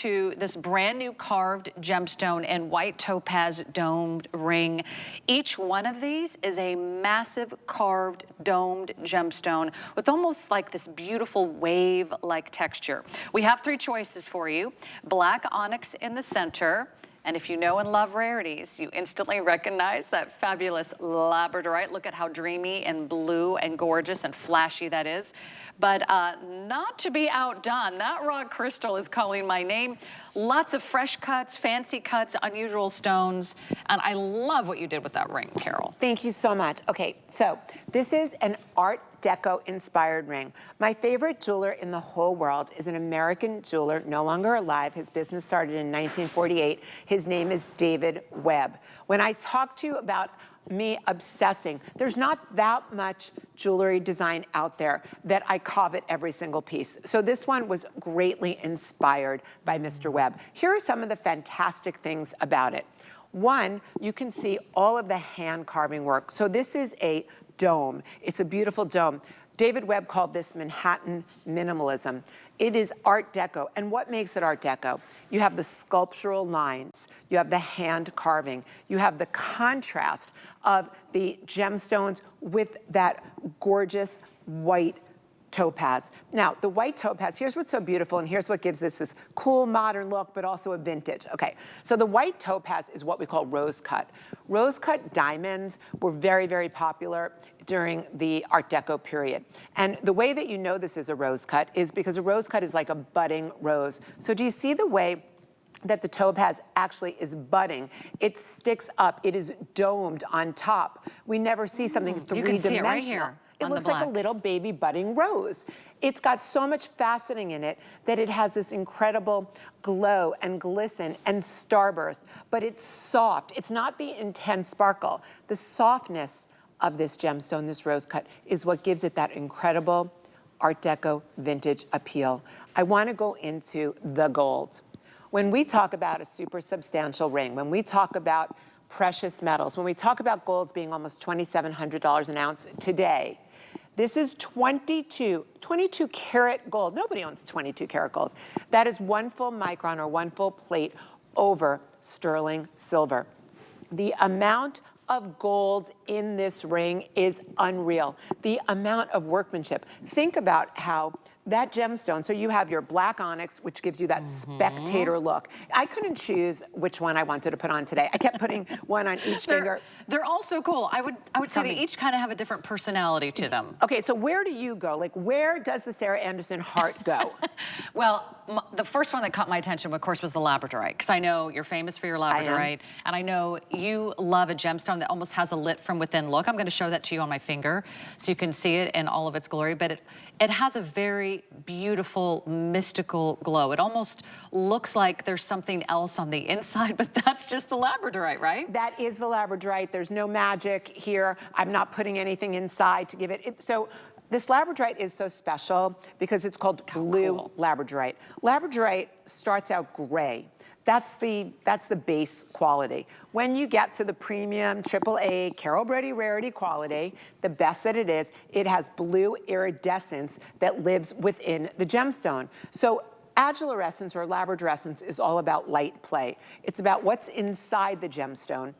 To this brand new carved gemstone and white topaz domed ring. Each one of these is a massive carved domed gemstone with almost like this beautiful wave-like texture. We have three choices for you. Black onyx in the center. And if you know and love Rarities, you instantly recognize that fabulous Labradorite. Look at how dreamy and blue and gorgeous and flashy that is. But not to be outdone, that rock crystal is calling my name. Lots of fresh cuts, fancy cuts, unusual stones. And I love what you did with that ring, Carol. Thank you so much. Okay, so this is an Art Deco inspired ring. My favorite jeweler in the whole world is an American jeweler, no longer alive. His business started in 1948. His name is David Webb. When I talk to you about me obsessing, there's not that much jewelry design out there that I covet every single piece. So this one was greatly inspired by Mr. Webb. Here are some of the fantastic things about it. One, you can see all of the hand carving work. So this is a dome. It's a beautiful dome. David Webb called this Manhattan minimalism. It is Art Deco. And what makes it Art Deco? You have the sculptural lines, you have the hand carving, you have the contrast of the gemstones with that gorgeous white topaz. Now, the white topaz, here's what's so beautiful, and here's what gives this cool modern look, but also a vintage. Okay, so the white topaz is what we call rose cut. Rose cut diamonds were very, very popular during the Art Deco period. And the way that you know this is a rose cut is because a rose cut is like a budding rose. So do you see the way that the topaz actually is budding? It sticks up, it is domed on top. We never see something three-dimensional. You can see it right here. It looks like a little baby budding rose. It's got so much faceting in it that it has this incredible glow and glisten and starburst, but it's soft. It's not the intense sparkle. The softness of this gemstone, this rose cut, is what gives it that incredible Art Deco vintage appeal. I want to go into the gold. When we talk about a super substantial ring, when we talk about precious metals, when we talk about golds being almost $2,700 an ounce today, this is 22 karat gold. Nobody owns 22 karat gold. That is 1 full micron or 1 full plate over sterling silver. The amount of gold in this ring is unreal. The amount of workmanship. Think about how that gemstone, so you have your black onyx, which gives you that spectator look. I couldn't choose which one I wanted to put on today. I kept putting one on each finger. They're all so cool. I would say they each kind of have a different personality to them. Okay, so where do you go? Like, where does the Sarah Anderson heart go? Well, the first one that caught my attention, of course, was the Labradorite, because I know you're famous for your Labradorite, and I know you love a gemstone that almost has a lit from within look. I'm going to show that to you on my finger so you can see it in all of its glory, but it has a very beautiful, mystical glow. It almost looks like there's something else on the inside, but that's just the Labradorite, right? That is the Labradorite. There's no magic here. I'm not putting anything inside to give it. So this Labradorite is so special because it's called blue Labradorite. Labradorite starts out gray. That's the base quality. When you get to the premium AAA Carol Brody Rarity quality, the best that it is, it has blue iridescence that lives within the gemstone. So agilorescence or labradorescence is all about light play. It's about what's inside the gemstone.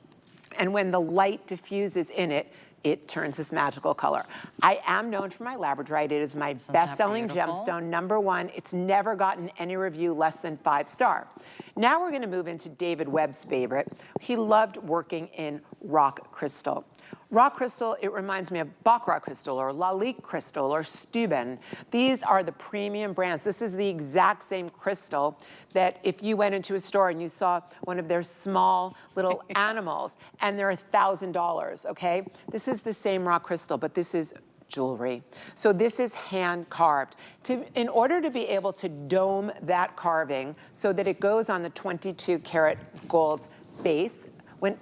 And when the light diffuses in it, it turns this magical color. I am known for my Labradorite. It is my best-selling gemstone, #1. It's never gotten any review less than 5-star. Now we're gonna move into David Webb's favorite. He loved working in rock crystal. Rock crystal, it reminds me of Baccarat crystal or Lalique crystal or Steuben. These are the premium brands. This is the exact same crystal that if you went into a store and you saw one of their small little animals and they're $1,000, okay? This is the same rock crystal, but this is jewelry. So this is hand carved. In order to be able to dome that carving so that it goes on the 22 karat gold base,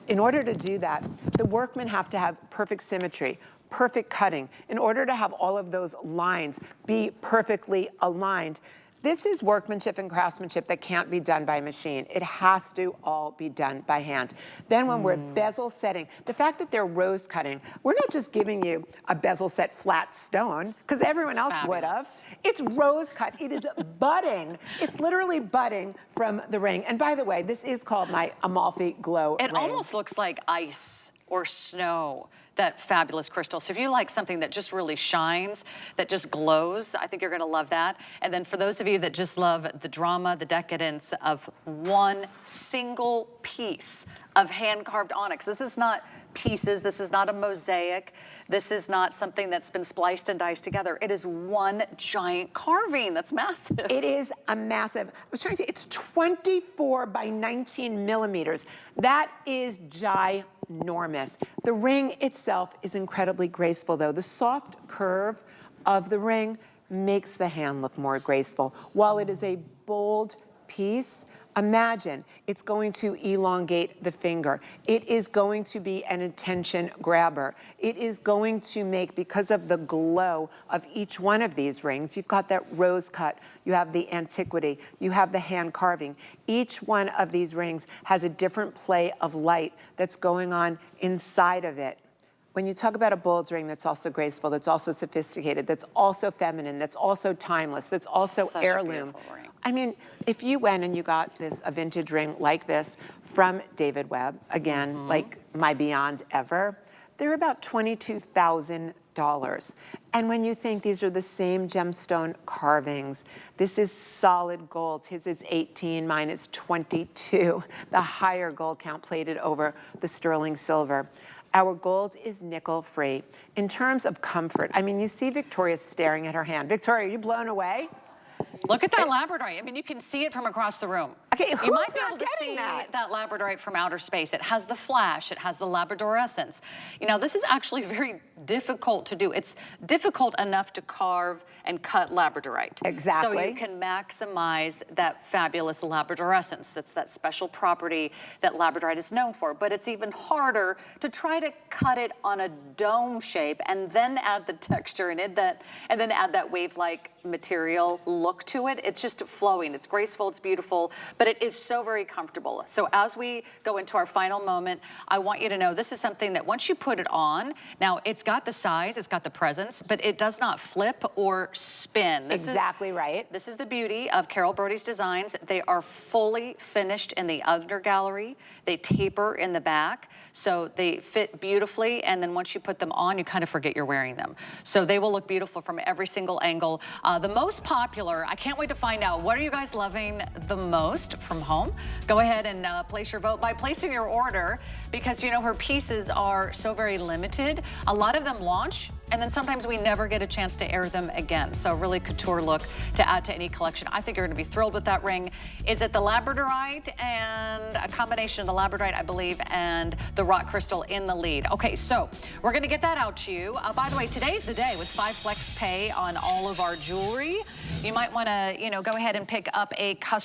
in order to do that, the workmen have to have perfect symmetry, perfect cutting. In order to have all of those lines be perfectly aligned, This is workmanship and craftsmanship that can't be done by machine. It has to all be done by hand. Then when we're bezel setting, the fact that they're rose cutting, we're not just giving you a bezel set flat stone, because everyone else would have. It's rose cut. It is budding. It's literally budding from the ring. And by the way, this is called my Amalfi Glow ring. It almost looks like ice or snow, that fabulous crystal. So if you like something that just really shines, that just glows, I think you're gonna love that. And then for those of you that just love the drama, the decadence of one single piece of hand-carved onyx. This is not pieces, this is not a mosaic, this is not something that's been spliced and diced together. It is one giant carving that's massive. It is a massive, I was trying to say, it's 24 by 19 millimeters. That is ginormous. The ring itself is incredibly graceful though. The soft curve of the ring makes the hand look more graceful. While it is a bold piece, imagine it's going to elongate the finger. It is going to be an attention grabber. It is going to make, because of the glow of each one of these rings, you've got that rose cut, you have the antiquity, you have the hand carving. Each one of these rings has a different play of light that's going on inside of it. When you talk about a bold ring that's also graceful, that's also sophisticated, that's also feminine, that's also timeless, that's also Such heirloom. a beautiful ring. I mean, if you went and you got a vintage ring like this from David Webb, again, like my Beyond Ever, they're about $22,000. And when you think these are the same gemstone carvings, this is solid gold. His is 18, mine is 22. The higher gold count plated over the sterling silver. Our gold is nickel free. In terms of comfort, I mean, you see Victoria staring at her hand. Victoria, are you blown away? Look at that Labradorite. I mean, you can see it from across the room. Okay, you who's might be not able to getting see that? Labradorite from outer space. It has the flash, it has the labradorescence. You know, this is actually very difficult to do. It's difficult enough to carve and cut Labradorite. Exactly. So you can maximize that fabulous labradorescence. That's that special property that Labradorite is known for. But it's even harder to try to cut it on a dome shape and then add the texture in it, and then add that wave-like material look to it. It's just flowing. It's graceful, it's beautiful, but it is so very comfortable. So as we go into our final moment, I want you to know this is something that once you put it on, now it's got the size, it's got the presence, but it does not flip or spin. Exactly right. This is the beauty of Carol Brody's designs. They are fully finished in the under gallery. They taper in the back, so they fit beautifully, and then once you put them on, you kind of forget you're wearing them. So they will look beautiful from every single angle. The most popular, I can't wait to find out, what are you guys loving the most from home? Go ahead and place your vote by placing your order, because you know her pieces are so very limited. A lot of them launch, and then sometimes we never get a chance to air them again. So a really couture look to add to any collection. I think you're gonna be thrilled with that ring. Is it the Labradorite and a combination of the Labradorite, I believe, and the rock crystal in the lead? Okay, so we're gonna get that out to you. By the way, today's the day with 5 flex pay on all of our jewelry. You might wanna, you know, go ahead and pick up a custom